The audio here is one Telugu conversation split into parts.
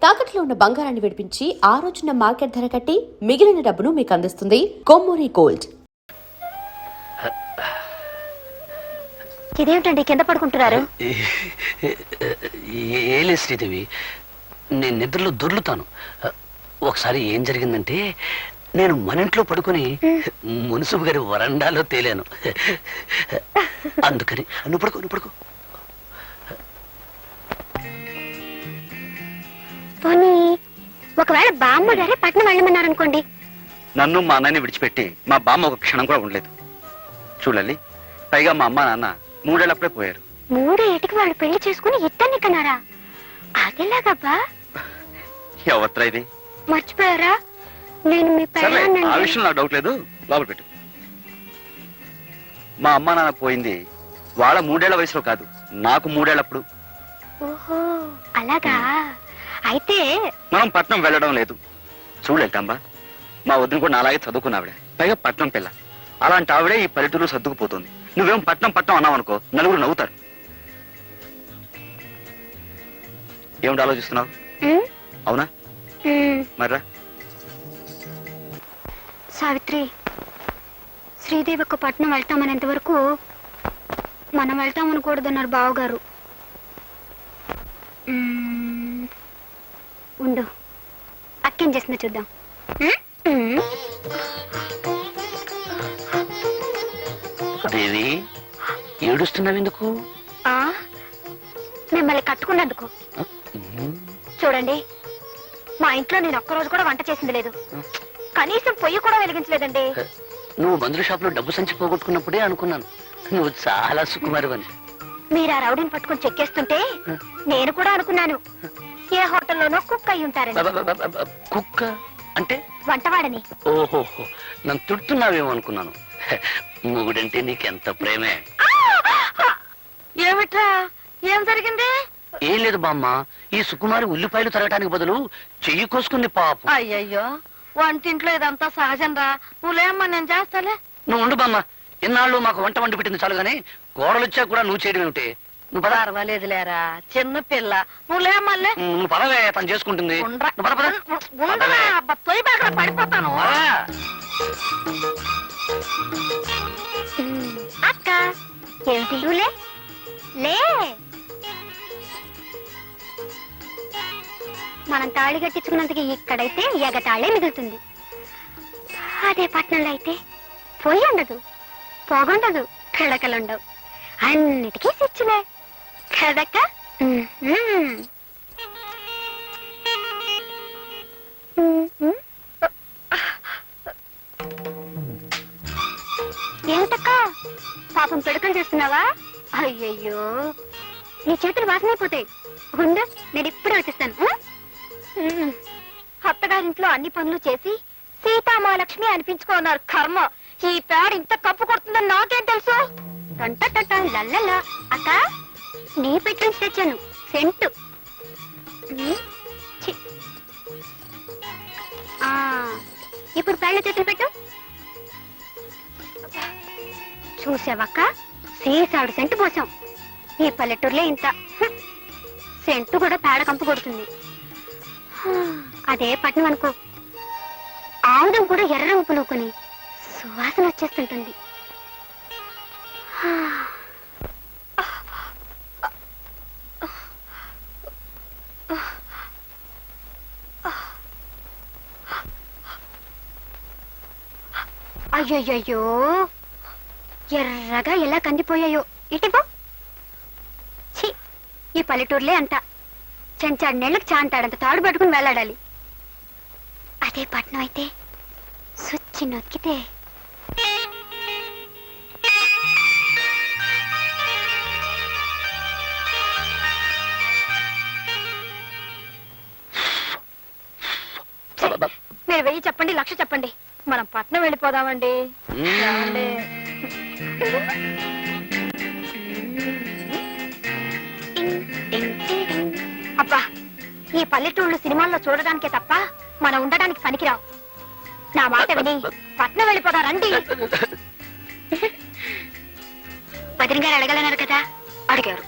తాకట్లో ఉన్న బంగారాన్ని విడిపించి ఆ రోజున మార్కెట్ ధర కట్టి మిగిలిన డబ్బును మీకు అందిస్తుంది కొమ్మూరి గోల్డ్. ఇదేమిటండి కింద పడుకుంటున్నారు? ఏలే శ్రీదేవి, నేను నిద్రలో దొర్లుతాను. ఒకసారి ఏం జరిగిందంటే, నేను మన ఇంట్లో పడుకుని మున్సిపు గారి వరండాలో తేలాను. అందుకని నువ్వు పడుకో. పోనీ ఒకవేళ బామ్మ గారే పట్నం వెళ్ళమన్నారనుకోండి. నన్ను మా అన్నని విడిచిపెట్టి మా బామ్మ ఒక క్షణం కూడా ఉండలేదు. చూడాలి, పైగా మా అమ్మ నాన్న 3 ఏళ్ళప్పుడే పోయారు. 3 ఏటికి వాళ్ళు పెళ్లి చేసుకుని ఇద్దరిని కన్నారా? అదేలాగబ్బా? ఎవత్రా ఇది? మర్చిపోయారా? నేను మీ పెళ్ళాన్ని. ఆ విషయం నాకు డౌట్ లేదు, లోపల పెట్టు. మా అమ్మ నాన్న పోయింది వాళ్ళ 3 ఏళ్ల వయసులో కాదు, నాకు 3 ఏళ్ళప్పుడు. ఓహో అలాగా? అయితే మనం పట్నం వెళ్ళడం లేదు. చూడలేటమ్మా, మా వదిన కూడా నాలాగే చదువుకున్న ఆవిడ, పైగా పట్నం పిల్ల. అలాంటి ఆవిడే ఈ పల్లెటూరులో సర్దుకుపోతుంది. నువ్వేం పట్నం అన్నావు అనుకో, నలుగురు నవ్వుతారు. ఏమిటి ఆలోచిస్తున్నావు? అవునా? మర్రా సావిత్రి, శ్రీదేవి ఒక పట్నం వెళ్తామనేంత వరకు మనం వెళ్తామనకూడదన్నారు బావగారు. ఉండు, అక్కేం చేస్తుందో చూద్దాం. దేవి, ఏడుస్తున్నావు ఎందుకు? మిమ్మల్ని కట్టుకున్నందుకు. చూడండి, మా ఇంట్లో నేను ఒక్కరోజు కూడా వంట చేసింది లేదు, కనీసం పొయ్యి కూడా వెలిగించలేదండి. నువ్వు మందుల షాప్ లో డబ్బు సంచి పోగొట్టుకున్నప్పుడే అనుకున్నాను నువ్వు చాలా సుకుమారివని. మీరు ఆ రౌడీని పట్టుకుని చెక్కేస్తుంటే నేను కూడా అనుకున్నాను ఏ హోటల్లోనో కుక్ అయి ఉంటారని. కుక్క అంటే? వంటవాడని. ఓహో, నన్ను తిడుతున్నావేమో అనుకున్నాను. మొగుడంటే నీకెంత ప్రేమే. ఏమిట్రా, ఏం జరిగింది? ఏం లేదు బామ్మ, ఈ సుకుమారి ఉల్లిపాయలు తరగటానికి బదులు చెయ్యి కోసుకుంది పాపం. అయ్యయ్యో, వంటింట్లో ఇదంతా సహజం రా. నువ్వులేమ్మా, నేను చేస్తాలే. నువ్వు ఉండు బామ్మ, ఇన్నాళ్ళు మాకు వంట వండి పెట్టింది చాలు గానీ కోడలు వచ్చా కూడా నువ్వు చేయడం ఏమిటి? నువ్వు పర్వాలేదు లేరా, చిన్న పిల్ల. నువ్వులేమ్మల్లే. నువ్వు పదవే, తను చేసుకుంటుంది. పడిపోతాను. అక్క ఏమిటి? లే, మనం తాళి కట్టించుకున్నందుకు ఇక్కడైతే ఎగతాళే మిగులుతుంది. అదే పట్నంలో అయితే పొయ్యి ఉండదు, పొగుండదు, పిడకలుండవు, అన్నిటికీ స్విచ్లే కదక్క. ఏమిటక్క పాపం పిడకలు చేస్తున్నావా? అయ్యయ్యో, నీ చేతులు వాసనైపోతాయి. ఉండు, నేను ఇప్పుడే వచ్చేస్తాను. అత్తగారింట్లో అన్ని పనులు చేసి సీతామహాలక్ష్మి అనిపించుకున్నారు. కర్మ, ఈ పేడ ఇంత కప్పు కొడుతుందని నాకేం తెలుసు? లల్లల్లా. అక్క, నీ పెట్టి నుంచి తెచ్చాను సెంటు. ఇప్పుడు పేడ చేతులు పెట్టు. చూసావక్క, సీసాడు సెంటు పోసాం. ఈ పల్లెటూరులో ఇంత సెంటు కూడా పేడ కంపు కొడుతుంది. అదే పట్నం అనుకో, ఆముదం కూడా ఎర్ర రంగు పులుకొని సువాసన వచ్చేస్తుంటుంది. అయ్యయ్యో, ఎర్రగా ఎలా కందిపోయాయో. ఇటిపో. ఛీ, ఈ పల్లెటూరులే అంట. చెంచాడు నెళ్ళకి చాంతాడంత తాడు పట్టుకుని వెళ్ళాడాలి. అదే పట్నం అయితే సుచ్చి నొక్కితే. మీరు 1000 చెప్పండి, 1,00,000 చెప్పండి, మనం పట్నం వెళ్ళిపోదామండి. అబ్బా, ఈ పల్లెటూళ్ళు సినిమాల్లో చూడడానికే తప్ప మనం ఉండడానికి పనికిరావు. నా మాట విని పట్నం వెళ్ళిపోదా రండి. వదిన గారు అడగలన్నారు కదా, అడిగారు.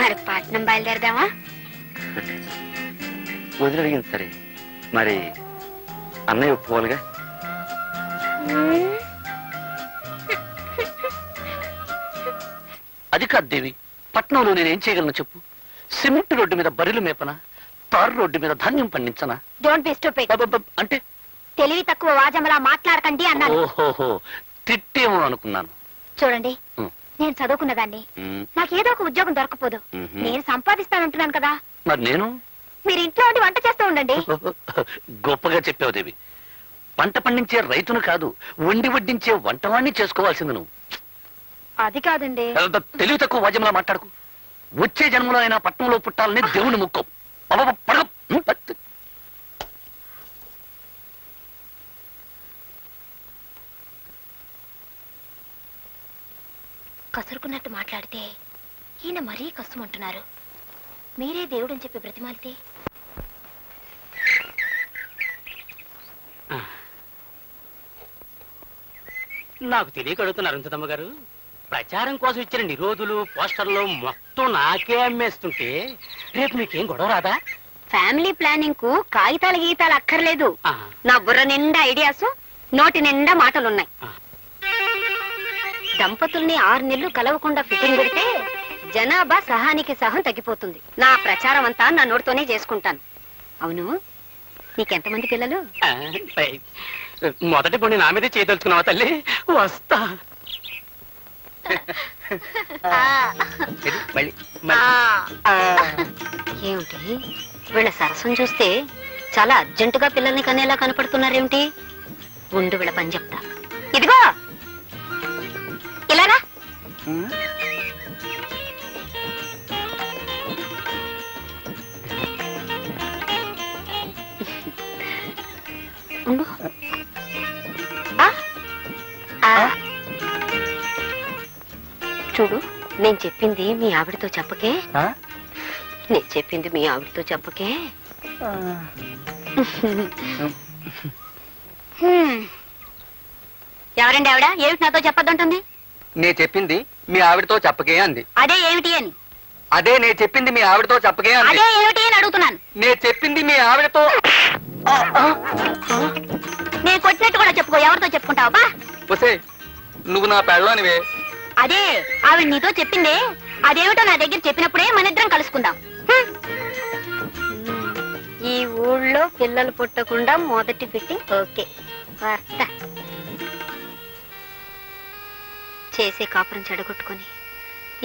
మరి పట్నం బయలుదేరదామా? వదిలి అడిగింది సరే, మరి అన్నయ్య ఒప్పుకోవాలిగా. అది కాదు దేవి, పట్నంలో నేనేం చేయగలను చెప్పు? సిమెంట్ రోడ్డు మీద బరిలు మేపనా, తారు రోడ్డు మీద ధాన్యం పండించనా? Don't be stupid. అంటే తెలివి తక్కువ వాజమ్మలా మాట్లాడకండి అన్నాను. ఓహోహో, తిట్టేమో అనుకున్నాను. చూడండి, ఉమ్. నేను చదువుకున్నదాన్ని, ఉమ్, నాకేదో ఒక ఉద్యోగం దొరకపోదు. మ్హూ. నేను సంపాదిస్తానంటున్నాను కదా. మరి నేను మీరు ఇంట్లో ఉండి వంట చేస్తూ ఉండండి. గొప్పగా చెప్పావు దేవి. పంట పండించే రైతును కాదు, వండి వడ్డించే వంటవాణ్ణి చేసుకోవాల్సింది నువ్వు. అది కాదండి. తెలివి తక్కువ వాద్యంలా మాట్లాడుకు. వచ్చే జన్మలో అయినా పట్టణంలో పుట్టాలని దేవుని ముక్కం. కసురుకున్నట్టు మాట్లాడితే ఈయన మరీ కష్టమంటున్నారు. మీరే దేవుడని చెప్పి బ్రతిమాలితే. నాకు తెలియక అడుగుతున్నారు అరుంధతమ్మ గారు. ప్రచారం కోసం ఇచ్చిన నిరోధులు పోస్టర్లు మొత్తం నాకే అమ్మేస్తుంటే రేపు మీకేం గొడవ రాదా? ఫ్యామిలీ ప్లానింగ్ కు కాగితాలు గీతాలు అక్కర్లేదు. ఆహా. నా బుర్ర నిండా ఐడియాస్, నోటి నిండా మాటలున్నాయి. ఆ. దంపతుల్ని 6 నెలలు కలవకుండా ఫిట్టింగ్ పెడితే జనాభా సహానికి సహం తగ్గిపోతుంది. నా ప్రచారం అంతా నా నోటితోనే చేసుకుంటాను. అవును, నీకెంతమంది పిల్లలు? ఆ, మొదటి పొండి నా మీదే చేయదలుచుకున్నావా తల్లి? వస్తా. మళ్ళీ ఏమిటి వీళ్ళ సరసం చూస్తే చాలా అర్జెంటుగా పిల్లల్ని కనేలా కనపడుతున్నారేమిటి? ఉండు వీళ్ళ పని చెప్తా. ఇదిగో ఇలారా. ఉండు. చూడు, నేను చెప్పింది మీ ఆవిడతో చెప్పకే. నేను చెప్పింది మీ ఆవిడతో చెప్పకే. ఎవరండి ఆవిడ? ఏమిటి నాతో చెప్పొద్దంటుంది? నే చెప్పింది మీ ఆవిడతో చెప్పకే అంది. అదే ఏమిటి అని. అదే నే చెప్పింది మీ ఆవిడతో చెప్పకే అంది. అదే ఏమిటి అని అడుగుతున్నాను. నే చెప్పింది మీ ఆవిడతో. నేను కొట్టినట్టు కూడా చెప్పుకో. ఎవరితో చెప్పుకుంటావు బా? వసే, నువ్వు నా పెళ్ళానివే. అదే ఆవిడ నీతో చెప్పిందే. అదేమిటో నా దగ్గర చెప్పినప్పుడే మనిద్దరం కలుసుకుందాం. ఈ ఊళ్ళో పిల్లలు పుట్టకుండా మొదటి ఫిట్టింగ్ ఓకే. వస్తా. చేసే కాపురం చెడగొట్టుకుని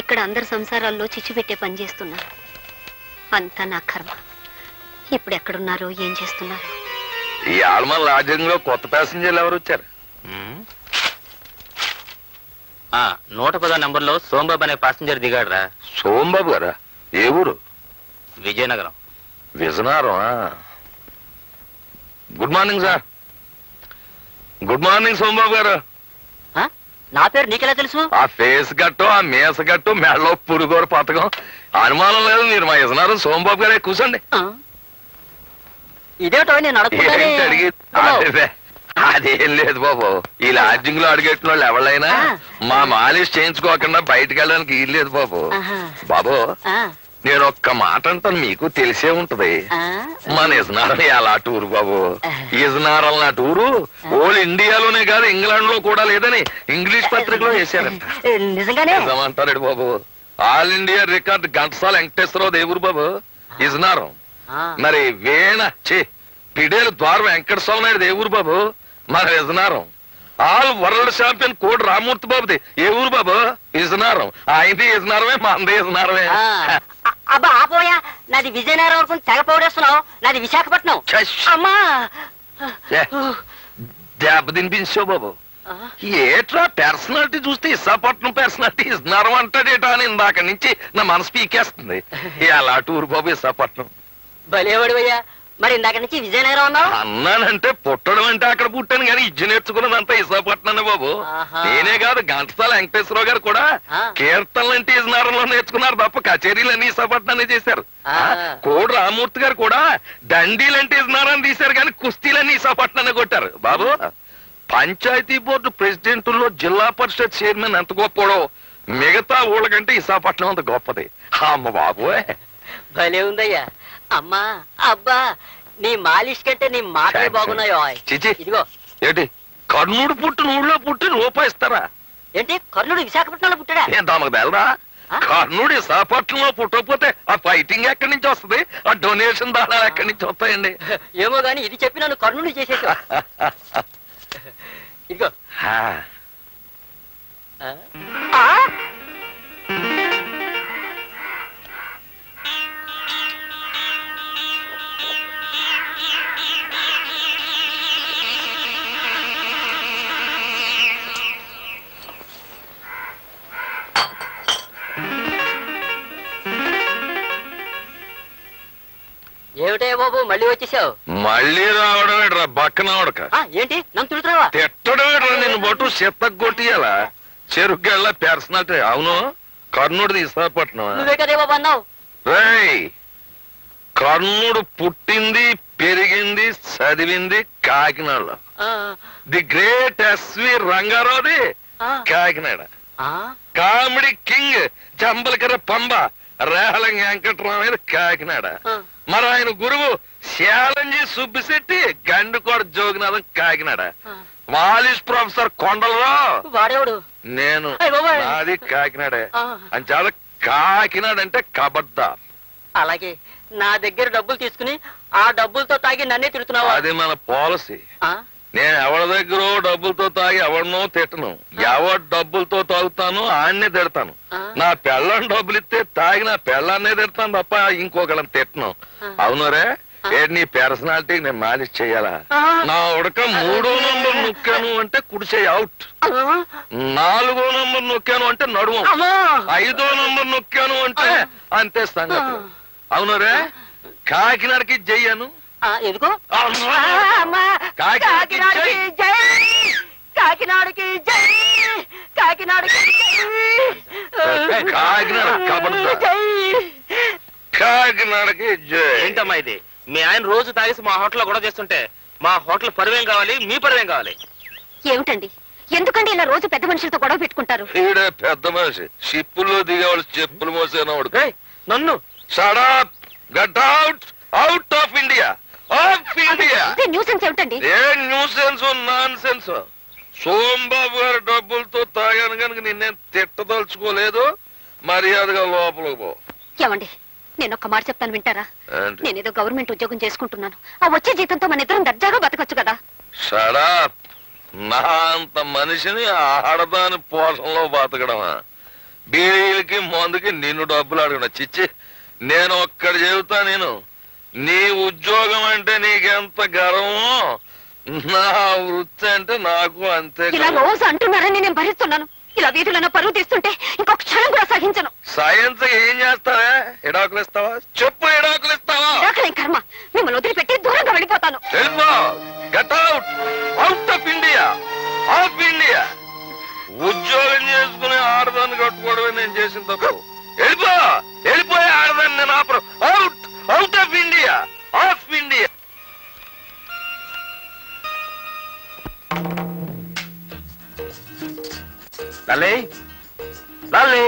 ఇక్కడ అందరి సంసారాల్లో చిచ్చు పెట్టే పని చేస్తున్నారు. అంతా నా కర్మ. ఇప్పుడు ఎక్కడున్నారో ఏం చేస్తున్నారు? ఈ ఆల్మన్ లాడ్జింగ్ లో కొత్త ప్యాసింజర్లు ఎవరు వచ్చారు? 110 నంబర్లో సోంబాబు అనే పాసింజర్ దిగాడురా. సోంబాబు గారా? ఏ ఊరు? Vizianagaram. Vizianagaram. Good morning sir. Good morning Sombabu గారు. నా పేరు నీకెలా తెలుసు? ఆ ఫేస్ గట్టు, ఆ మేస గట్టు, మెడలో పురుగోరు పథకం, అనుమానం లేదు. మీరు మా విజయనగరం సోంబాబు గారే. కూర్చోండి. ఇదేటో నేను ఏంటి అడిగి? అదేం లేదు బాబు. ఈ లాడ్జింగ్ లో అడిగెట్టిన వాళ్ళు ఎవరైనా మా మాలిష్ చేయించుకోకుండా బయటకు వెళ్ళడానికి వీల్లేదు బాబు. బాబు, నేను ఒక్క మాట అంటాను, మీకు తెలిసే ఉంటది. మన ఇజనారం ఎలా టూరు బాబు. ఇజనారం నా టూరు ఓల్ ఇండియాలోనే కాదు, ఇంగ్లాండ్ లో కూడా లేదని ఇంగ్లీష్ పత్రికలో వేశారంట. నిజంగానే? నిజమంటాడు బాబు. All India record Ghantasala Venkateswararao దేవురు బాబు ఇజనారం. మరి వేణ పిడేలు ద్వార వెంకట స్వామి నాయుడు దేవురు బాబు మన విజనారం. ఆల్ వరల్డ్ ఛాంపియన్ కోడి రామూర్తి బాబుది ఏ ఊరు బాబు? విజనారం. ఆయనది విజనారమే, మనది విజనారమే. అబ్బా ఆపోయా, నాది విజయనగరం వరకు తెగ పౌడేస్తున్నావు. నాది విశాఖపట్నం. అమ్మా దెబ్బ తినిపించావు బాబు. ఏట్రా పర్సనాలిటీ చూస్తే విశాఖపట్నం పర్సనాలిటీ విజనారం అంటాడేటా అని ఇందాక నుంచి నా మనసు పీకేస్తుంది. ఎలా టూరు బాబు విశాఖపట్నం. భలేవాడివయ్యా, మరి ఇందాక నుంచి విజయనగరం అన్నావు. అన్నానంటే పుట్టడం అంటే అక్కడ పుట్టాను కానీ ఇజ్జు నేర్చుకున్నదంతా విశాఖపట్నం బాబు. నేనే కాదు, ఘంటసాల వెంకటేశ్వరరావు గారు కూడా కీర్తనలు అంటే విజయనగరంలో నేర్చుకున్నారు తప్ప కచేరీలన్నీ విశాఖపట్నాన్ని చేశారు. కోడి రామూర్తి గారు కూడా దండీలంటే విజయనగరం తీశారు కానీ కుస్తీలన్నీ విశాఖపట్నాన్ని కొట్టారు బాబు. పంచాయతీ బోర్డు ప్రెసిడెంట్లో జిల్లా పరిషత్ చైర్మన్ ఎంత గొప్పడో మిగతా ఊళ్ళకంటే విశాఖపట్నం అంత గొప్పది. అమ్మ బాబు, భలే ఉందయ్యా. అమ్మా అబ్బా నీ మాలిష్ కంటే నీ మాటలు బాగున్నాయో చిచి ఇదిగో ఏంటి కర్ణుడు పుట్టిన ఊళ్ళో పుట్టి రూపాయిస్తారా ఏంటి కర్ణుడు విశాఖపట్నంలో పుట్టాడా ఏం తమకు తెలరా ఆ? కర్ణుడు విశాఖపట్నంలో పుట్టకపోతే ఆ ఫైటింగ్ ఎక్కడి నుంచి వస్తుంది ఆ డొనేషన్ దానాలు ఎక్కడి నుంచి వస్తాయండి ఏమో గాని ఇది చెప్పి నన్ను కర్ణుడు చేసేసావు ఇదిగో హా, ఆ? ఆ? ఏమిటే బాబు మళ్ళీ వచ్చేసావు మళ్ళీ రావడం ఏంట్రా బక్కనవడక ఏంటి నన్ను తిడుతున్నావా తిట్టడం ఏంట్రా నిన్ను బట్టు చెత్తకు కొట్టియాలా చెరుగ్గళ్ళ పర్సనాలిటీ అవును కర్ణుడిది విశాఖపట్నం నువ్వే కదే బాబు అన్నావు రేయ్ కర్ణుడు పుట్టింది పెరిగింది చదివింది కాకినాడలో ఆ, ది గ్రేట్ ఎస్వి రంగారావుది ఆ, కాకినాడ ఆ, కామెడీ కింగ్ చంబలకర పంబ రేహలం వెంకట్రామయ్య కాకినాడ ఆ. మరి ఆయన గురువు శాలంజీ సుబ్బిశెట్టి గండుకోట జోగినాథం కాకినాడ ఆ. మాలిష్ ప్రొఫెసర్ కొండలరావు వాడేవాడు నేను అయ్ బాబాయ్. నాది కాకినాడే ఆ. అని చాలా కాకినాడ అంటే కబడ్దార్ అలాగే నా దగ్గర డబ్బులు తీసుకుని ఆ డబ్బులతో తాగి నన్నే తిడుతున్నావా అది మన పాలసీ ఆ? నేను ఎవరి దగ్గర డబ్బులతో తాగి ఎవరినో తిట్టను ఎవరి డబ్బులతో తాగుతాను ఆయన్నే తిడతాను ఆ. నా పెళ్ళని డబ్బులు ఇస్తే తాగి నా పెళ్ళాన్నే తిడతాను తప్ప ఇంకొకళ్ళని తిట్టను ఆ. అవునరే ఏంటి నీ పర్సనాలిటీ నేను మాలిష్ చెయ్యాలా ఆ. నా ఉడక 3వ నంబర్ నొక్కాను అంటే కుడిచేయి అవుట్ ఆ? 4వ నంబర్ నొక్కాను అంటే నడుము అమ్మా! 5వ నంబర్ నొక్కాను అంటే ఆ. అంతే సంగతి ఆ. అవునరే కాకినాడకి జయ్యాను ఆ, ఎందుకో ఆ, అమ్మా! కాకినాడకి కాకినాడకి జై కాకినాడకి జై కాకినాడకి జై కాకినాడ కబడ్దార్. జై కాకినాడకి జై ఏంటమ్మా ఇది మీ ఆయన రోజు తాగేసి మా హోటల్లో గొడవ చేస్తుంటే మా హోటల్ పరువేం కావాలి మీ పరువేం కావాలి ఏమిటండి ఎందుకండి ఇలా రోజు పెద్ద మనుషులతో గొడవ పెట్టుకుంటారు ఈడే పెద్ద మనిషి షిప్పుల్లో దిగేవాళ్ళు చెప్పులు మోసేనవాడు ఏయ్, నన్ను shut up get out out of India of India nuisance ఏమిటండి ఏ న్యూసెన్స్ నాన్ సెన్స్ సోంబాబు గారి డబ్బులతో తాగాను కనుక నిన్నేం తిట్టదలుచుకోలేదు మర్యాదగా లోపలికి పో ఏమండి నేను ఒక్క మాట చెప్తాను వింటారా ఏంటి నేనేదో గవర్నమెంట్ ఉద్యోగం చేసుకుంటున్నాను ఆ వచ్చే జీతంతో మన ఇద్దరం దర్జాగా బతకొచ్చు కదా షడప్ నా అంత మనిషిని ఆడదాని పోషణలో బతకడమా బీడీలకి మందుకి నిన్ను డబ్బులు అడగడం చిచ్చి నేను ఒక్కడి చెబుతా నేను నీ ఉద్యోగం అంటే నీకెంత గర్వమో నా వృత్తి అంటే నాకు అంతే ఇలా గర్వం. రోజు అంటున్నారని నేను భరిస్తున్నాను ఇలా వీధులను పరువు తీస్తుంటే ఇంకొక క్షణం కూడా సహించను సైన్స్ ఏం చేస్తావా ఎడాకులు ఇస్తావా చెప్పు ఎడాకులు ఇస్తావా దాఖలే కర్మ మిమ్మల్ని వదిలిపెట్టి దూరంగా వెళ్ళిపోతాను వెళ్ళిపో get out out of India of India ఉద్యోగం చేసుకుని ఆడదాన్ని కట్టుకోవడమే నేను చేసిన తప్పు వెళ్ళిపో వెళ్ళిపోయి ఆడదాన్ని నేను ఆపరు out out of India of India లల్లే లల్లే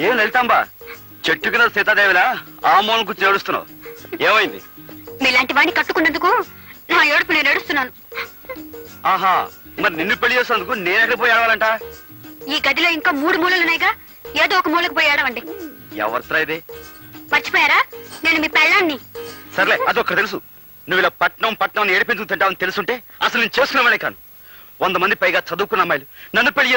ఏం వెళ్తాంబా చెట్టు కింద సీతాదేవిలా ఆ మూలం కూర్చొని ఏడుస్తున్నావు ఏమైంది మీలాంటి వాడిని కట్టుకున్నందుకు నా ఏడుపు నేను ఏడుస్తున్నాను ఆహా మరి నిన్ను పెళ్లి చేసినందుకు నేను ఎక్కడికి పోయి ఆడవాలంట ఈ గదిలో ఇంకా 3 మూలలున్నాయిగా ఏదో ఒక మూలకు పోయి ఏడవండి ఎవరితో ఇది మర్చిపోయారా నేను మీ పెళ్ళాన్ని సర్లే అదొక్క తెలుసు నువ్వు ఇలా పట్నం పట్నం ఏడిపించుకు తింటావని తెలుసుంటే అసలు నేను చేసుకునేవాడే కాను 100 మంది పైగా చదువుకున్న అమ్మాయిలు నన్ను పెళ్లి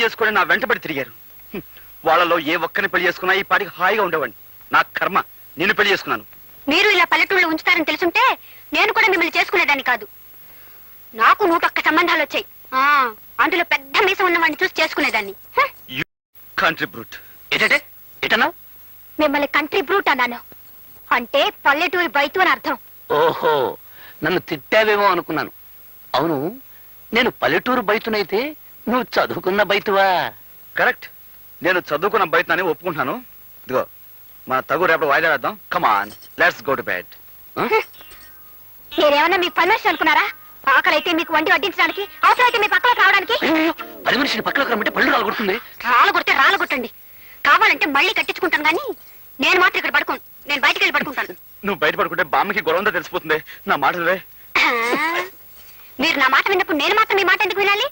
చేసుకొని నా వెంటబడి తిరిగారు హ్మ్. వాళ్ళలో ఏ ఒక్కరిని పెళ్లి చేసుకున్నా ఈ పాటికి హాయిగా ఉండేవాడిని నా కర్మ నిన్ను పెళ్లి చేసుకున్నాను మీరు ఇలా పల్లెటూళ్ళు ఉంచుతారని తెలుసుంటే నేను కూడా మిమ్మల్ని చేసుకునేదాన్ని కాదు నాకు 101 సంబంధాలు వచ్చాయి అందులో పెద్ద మీసం ఉన్నవాడిని చూసి చేసుకునేదాన్ని హ! కంట్రీ బ్రూట్ ఏంటంటే ఎటన్నా మిమ్మల్ని కంట్రీ బ్రూట్ అన్నాను అంటే పల్లెటూరి బయట అని అర్థం ఓహో నన్ను తిట్టావేమో అనుకున్నాను అవును నేను పల్లెటూరు బయటనైతే నువ్వు చదువుకున్న బయటవా కరెక్ట్ నేను చదువుకున్న బయటని ఒప్పుకుంటున్నాను ఇదిగో మన తగు రేపటి వాయిదా వేద్దాం come on let's go to bed నేనేమన్నా మీకు పర్మిషన్ అనుకున్నారా ఆకలైతే మీకు వండి వడ్డించడానికి అవసరమైతే మీ పక్కన రావడానికి పది మనిషిని పక్కలకు రమ్మంటే పళ్ళు రాలగొడుతుంది రాళ్ళు కొడితే రాళ్ళు కొట్టండి కావాలంటే మళ్ళీ కట్టించుకుంటాను కానీ నేను మాత్రం ఇక్కడ పడుకోను. నేను బయటికి వెళ్ళి పడుకుంటాను. నువ్వు బయట పడుకుంటే బామ్మకి గొడవ ఉందో తెలిసిపోతుంది. నా మాటలే. మీరు నా మాట విన్నప్పుడు నేను మాత్రం మీ మాట ఎందుకు వినాలి?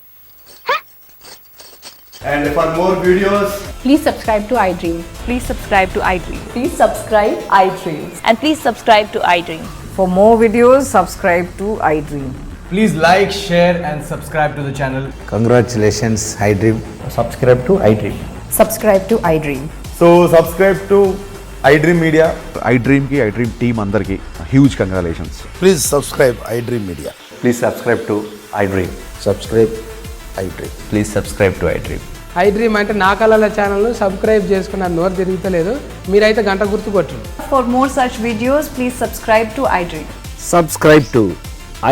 And for more videos, Please subscribe to iDream. Please subscribe to iDream. Please subscribe iDream. And please subscribe to iDream. For more videos, subscribe to iDream. please like, share and subscribe to the channel. Congratulations, iDream. Subscribe to iDream. Subscribe to iDream. So subscribe to iDream Media. iDream ki iDream team andarki huge congratulations. Please subscribe iDream Media. Please subscribe to iDream. Subscribe iDream. Please subscribe to iDream. iDream అంటే నా కళల ఛానల్ను సబ్స్క్రైబ్ చేసుకున్న నోరు తిరుగుతలేదు. మీరైతే గంట గుర్తు కొట్టండి. For more such videos, please subscribe to iDream. Subscribe to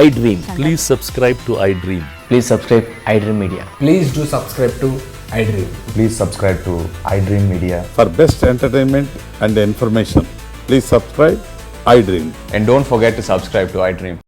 iDream. Please subscribe to iDream. Please subscribe iDream Media. Please do subscribe to iDream. Please subscribe to iDream Media. For best entertainment and information, please subscribe iDream. And don't forget to subscribe to iDream.